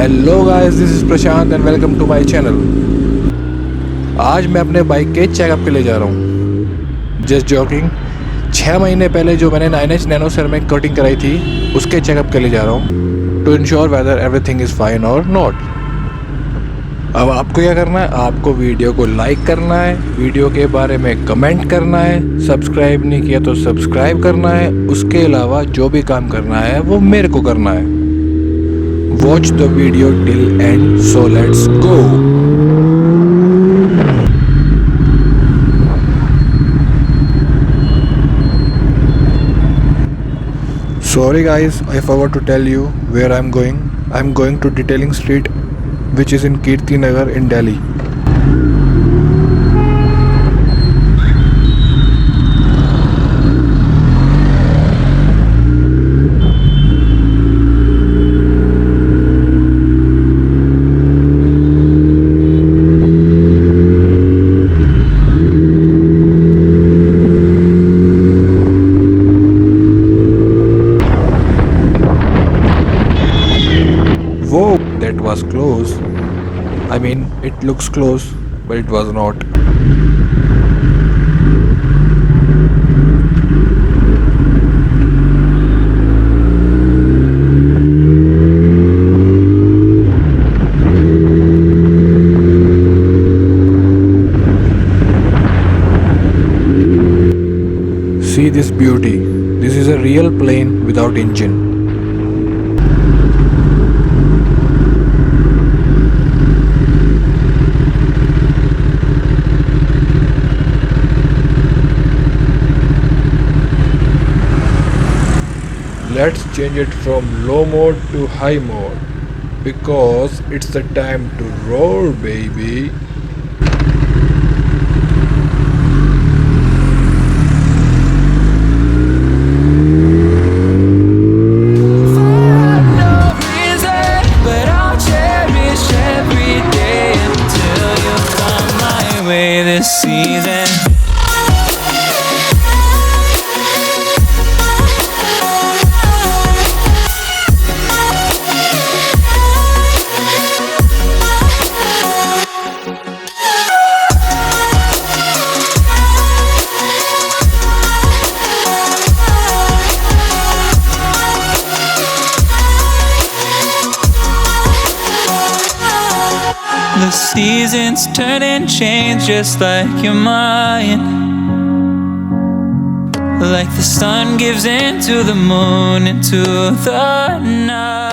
Hello guys, this is Prashant and welcome to my channel. आज मैं अपने बाइक के चेकअप के लिए जा रहा हूँ। Just joking. 6 महीने पहले जो मैंने 9H नैनो सर में कटिंग कराई थी, उसके चेकअप के लिए जा रहा हूँ to ensure whether everything is fine or not. अब आपको क्या करना है, आपको वीडियो को लाइक करना है, वीडियो के बारे में कमेंट करना है, सब्सक्राइब नहीं किया तो सब्सक्राइब करना है। उसके अलावा जो भी काम करना है वो मेरे को करना है। Watch the video till end, so let's go. Sorry guys, I forgot to tell you where I'm going. I'm going to Detailing Street, which is in Kirti Nagar in Delhi. Whoa, that was close. I mean, it looks close, but it was not. See this beauty. This is a real plane without engine. Let's change it from low mode to high mode because it's the time to roar, baby. This season. The seasons turn and change just like your mind. Like the sun gives into the moon, into the night.